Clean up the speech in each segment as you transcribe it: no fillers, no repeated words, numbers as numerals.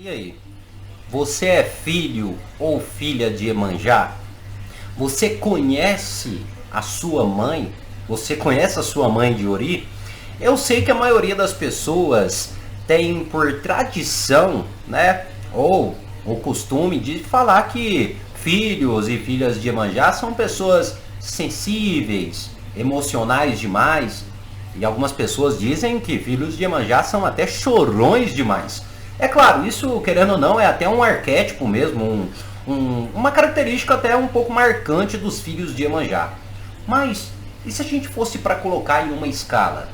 E aí? Você é filho ou filha de Iemanjá? Você conhece a sua mãe? Você conhece a sua mãe de Ori? Eu sei que a maioria das pessoas tem por tradição, né? Ou o costume de falar que filhos e filhas de Iemanjá são pessoas sensíveis, emocionais demais. E algumas pessoas dizem que filhos de Iemanjá são até chorões demais. É claro, isso, querendo ou não, é até um arquétipo mesmo, uma característica até um pouco marcante dos filhos de Iemanjá. Mas, e se a gente fosse para colocar em uma escala?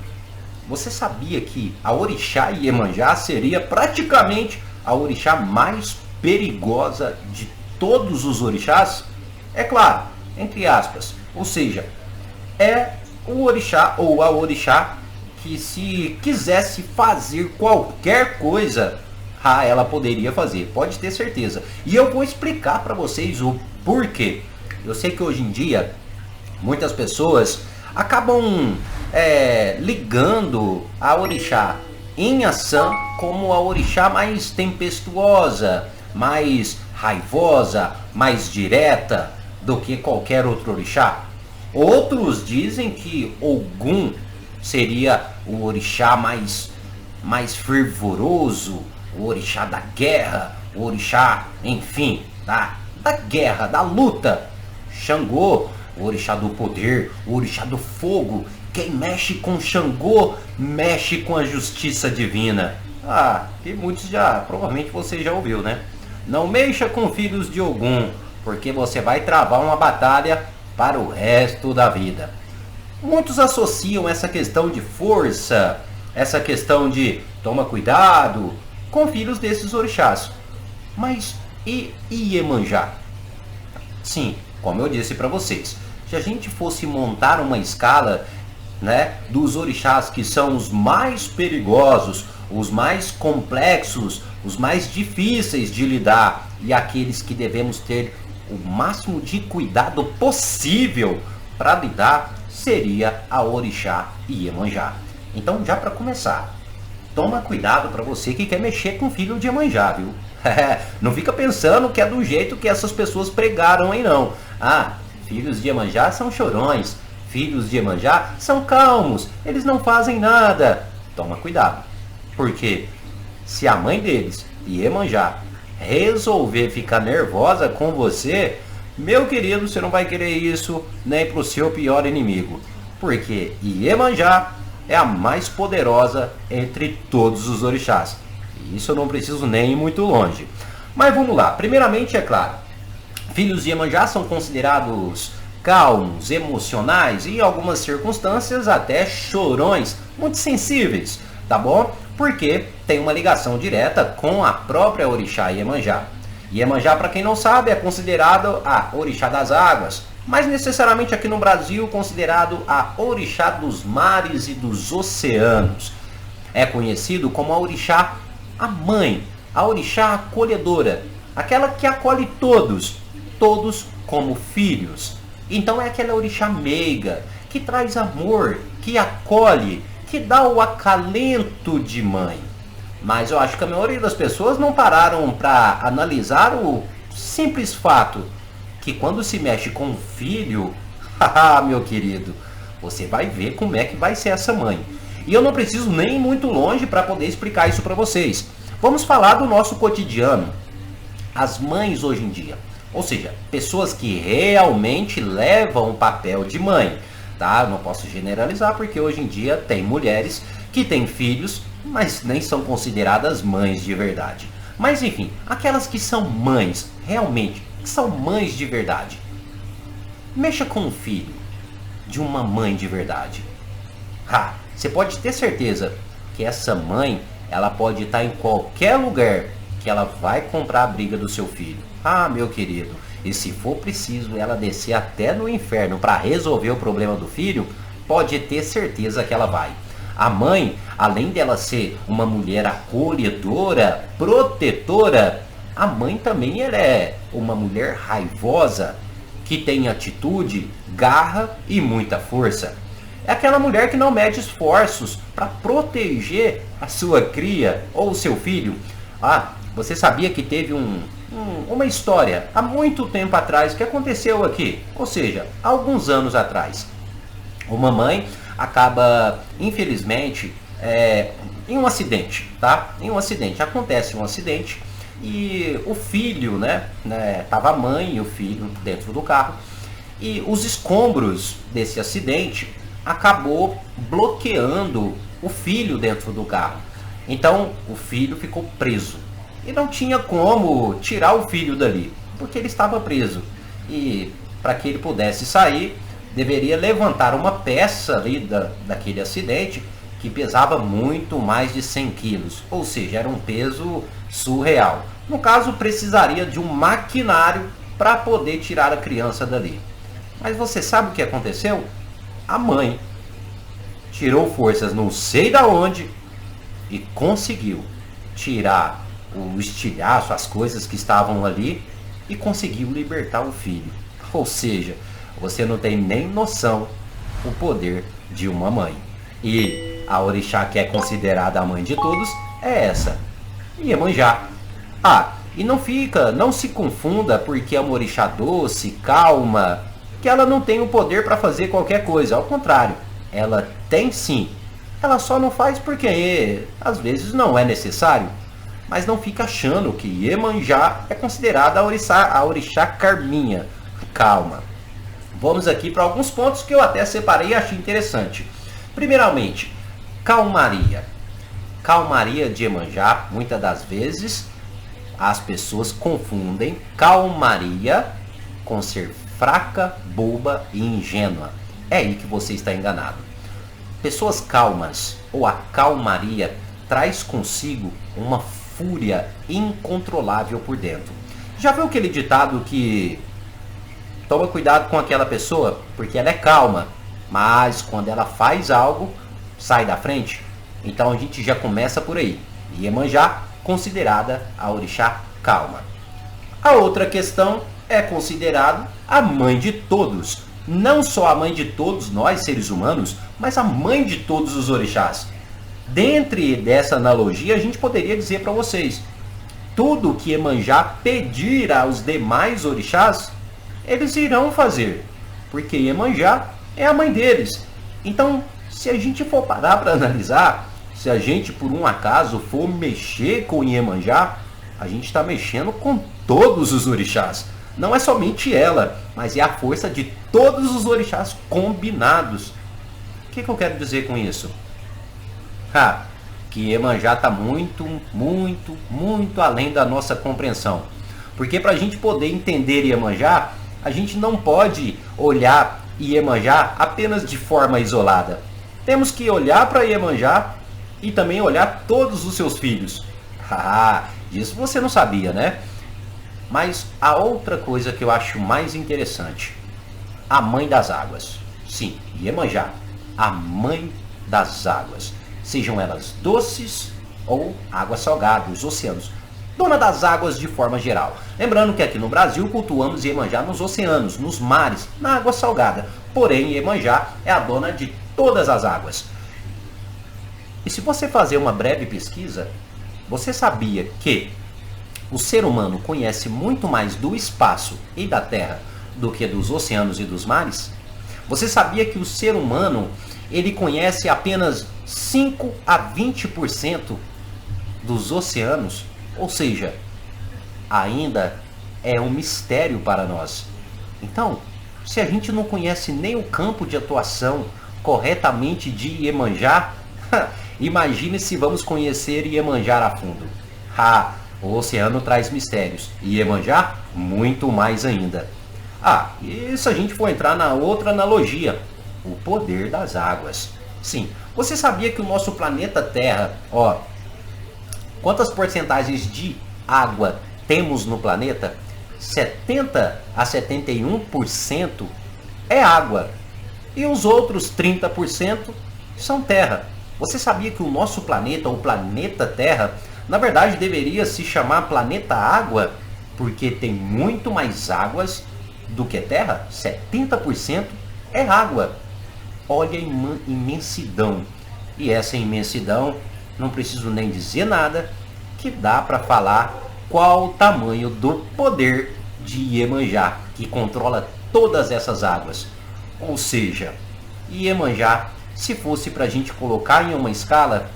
Você sabia que a orixá Iemanjá seria praticamente a orixá mais perigosa de todos os orixás? É claro, entre aspas. Ou seja, é o orixá ou a orixá que, se quisesse fazer qualquer coisa, ela poderia fazer, pode ter certeza. E eu vou explicar para vocês o porquê. Eu sei que hoje em dia muitas pessoas acabam ligando a orixá Inhaçã como a orixá mais tempestuosa, mais raivosa, mais direta do que qualquer outro orixá. Outros dizem que Ogum seria o orixá mais fervoroso, o orixá da guerra, o orixá, enfim, da guerra, da luta. Xangô, o orixá do poder, o orixá do fogo. Quem mexe com Xangô, mexe com a justiça divina. E muitos provavelmente você já ouviu, né? Não mexa com filhos de Ogum, porque você vai travar uma batalha para o resto da vida. Muitos associam essa questão de força, essa questão de toma cuidado, com filhos desses orixás. Mas e Iemanjá? Sim, como eu disse para vocês, se a gente fosse montar uma escala, né, dos orixás que são os mais perigosos, os mais complexos, os mais difíceis de lidar e aqueles que devemos ter o máximo de cuidado possível para lidar, seria a orixá Iemanjá. Então, já para começar, toma cuidado para você que quer mexer com filho de Iemanjá, viu? Não fica pensando que é do jeito que essas pessoas pregaram aí não. Filhos de Iemanjá são chorões, filhos de Iemanjá são calmos, eles não fazem nada. Toma cuidado, porque se a mãe deles, Iemanjá, resolver ficar nervosa com você, meu querido, você não vai querer isso nem pro seu pior inimigo, porque Iemanjá é a mais poderosa entre todos os orixás. E isso eu não preciso nem ir muito longe. Mas vamos lá. Primeiramente, é claro, filhos de Iemanjá são considerados calmos, emocionais e em algumas circunstâncias até chorões, muito sensíveis, tá bom? Porque tem uma ligação direta com a própria orixá Iemanjá. Iemanjá, para quem não sabe, é considerado a orixá das águas, mas necessariamente aqui no Brasil considerado a orixá dos mares e dos oceanos. É conhecido como a orixá, a mãe, a orixá acolhedora, aquela que acolhe todos como filhos. Então é aquela orixá meiga, que traz amor, que acolhe, que dá o acalento de mãe. Mas eu acho que a maioria das pessoas não pararam para analisar o simples fato que quando se mexe com um filho, meu querido, você vai ver como é que vai ser essa mãe. E eu não preciso nem ir muito longe para poder explicar isso para vocês. Vamos falar do nosso cotidiano. As mães hoje em dia, ou seja, pessoas que realmente levam o papel de mãe, tá? Não posso generalizar porque hoje em dia tem mulheres que têm filhos, mas nem são consideradas mães de verdade. Mas enfim, aquelas que são mães, realmente, que são mães de verdade. Mexa com um filho de uma mãe de verdade. Você pode ter certeza que essa mãe, ela pode estar em qualquer lugar que ela vai comprar a briga do seu filho. Meu querido, e se for preciso ela descer até no inferno para resolver o problema do filho, pode ter certeza que ela vai. A mãe, além dela ser uma mulher acolhedora, protetora, a mãe também ela é uma mulher raivosa, que tem atitude, garra e muita força. É aquela mulher que não mede esforços para proteger a sua cria ou o seu filho. Você sabia que teve uma história há muito tempo atrás que aconteceu aqui? Ou seja, há alguns anos atrás. Uma mãe acaba, infelizmente, em um acidente, tá? Em um acidente. Acontece um acidente e o filho, tava a mãe e o filho dentro do carro. E os escombros desse acidente acabou bloqueando o filho dentro do carro. Então o filho ficou preso e não tinha como tirar o filho dali, porque ele estava preso. E para que ele pudesse sair, deveria levantar uma peça ali daquele acidente que pesava muito mais de 100 quilos, ou seja, era um peso surreal. No caso, precisaria de um maquinário para poder tirar a criança dali. Mas você sabe o que aconteceu? A mãe tirou forças não sei da onde e conseguiu tirar o estilhaço, as coisas que estavam ali, e conseguiu libertar o filho. Ou seja, você não tem nem noção o poder de uma mãe. E a orixá, que é considerada a mãe de todos, é essa, Iemanjá. E não se confunda porque é uma orixá doce, calma, que ela não tem o poder para fazer qualquer coisa. Ao contrário, ela tem sim. Ela só não faz porque às vezes não é necessário. Mas não fica achando que Iemanjá é considerada a orixá carminha. Calma. Vamos aqui para alguns pontos que eu até separei e achei interessante. Primeiramente, calmaria. Calmaria de Iemanjá, muitas das vezes as pessoas confundem calmaria com ser fraca, boba e ingênua. É aí que você está enganado. Pessoas calmas ou a calmaria traz consigo uma fúria incontrolável por dentro. Já viu aquele ditado que toma cuidado com aquela pessoa porque ela é calma, mas quando ela faz algo, sai da frente? Então a gente já começa por aí. Iemanjá, considerada a orixá calma. A outra questão é considerado a mãe de todos. Não só a mãe de todos nós, seres humanos, mas a mãe de todos os orixás. Dentre dessa analogia, a gente poderia dizer para vocês, tudo que Iemanjá pedir aos demais orixás, eles irão fazer, porque Iemanjá é a mãe deles. Então, se a gente for parar para analisar, se a gente por um acaso for mexer com Iemanjá, a gente está mexendo com todos os orixás. Não é somente ela, mas é a força de todos os orixás combinados. O que eu quero dizer com isso? Que Iemanjá está muito, muito, muito além da nossa compreensão. Porque para a gente poder entender Iemanjá, a gente não pode olhar Iemanjá apenas de forma isolada. Temos que olhar para Iemanjá e também olhar todos os seus filhos. Isso você não sabia, né? Mas a outra coisa que eu acho mais interessante, a mãe das águas. Sim, Iemanjá, a mãe das águas. Sejam elas doces ou águas salgadas, os oceanos. Dona das águas de forma geral. Lembrando que aqui no Brasil cultuamos Iemanjá nos oceanos, nos mares, na água salgada. Porém, Iemanjá é a dona de todas as águas. E se você fazer uma breve pesquisa, você sabia que o ser humano conhece muito mais do espaço e da terra do que dos oceanos e dos mares? Você sabia que o ser humano ele conhece apenas 5 a 20% dos oceanos? Ou seja, ainda é um mistério para nós. Então, se a gente não conhece nem o campo de atuação corretamente de Iemanjá, imagine se vamos conhecer Iemanjá a fundo. O oceano traz mistérios, e Iemanjá muito mais ainda. E se a gente for entrar na outra analogia, o poder das águas. Sim, você sabia que o nosso planeta Terra, quantas porcentagens de água temos no planeta? 70 a 71% é água. E os outros 30% são terra. Você sabia que o nosso planeta, o planeta Terra, na verdade deveria se chamar planeta Água? Porque tem muito mais águas do que terra. 70% é água. Olha a imensidão. E essa imensidão, não preciso nem dizer nada, que dá para falar qual o tamanho do poder de Iemanjá, que controla todas essas águas. Ou seja, Iemanjá, se fosse para a gente colocar em uma escala,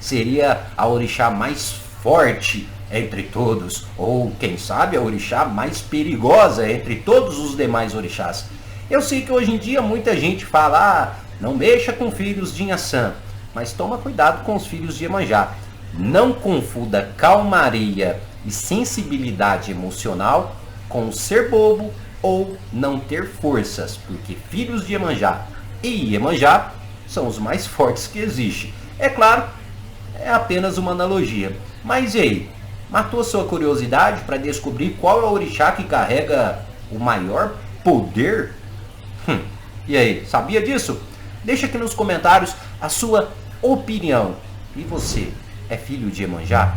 seria a orixá mais forte entre todos, ou quem sabe a orixá mais perigosa entre todos os demais orixás. Eu sei que hoje em dia muita gente fala, não mexa com filhos de Inhaçã, mas toma cuidado com os filhos de Iemanjá. Não confunda calmaria e sensibilidade emocional com ser bobo ou não ter forças, porque filhos de Iemanjá e Iemanjá são os mais fortes que existem. É claro, é apenas uma analogia. Mas e aí? Matou sua curiosidade para descobrir qual é o orixá que carrega o maior poder? E aí, sabia disso? Deixa aqui nos comentários a sua opinião. E você, é filho de Iemanjá?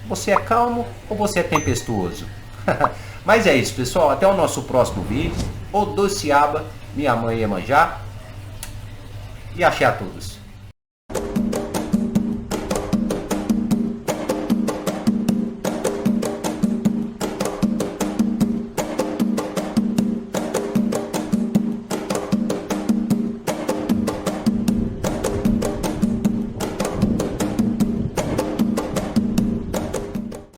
Você é calmo ou você é tempestuoso? Mas é isso, pessoal. Até o nosso próximo vídeo. Odociaba, minha mãe Iemanjá. E axé a todos.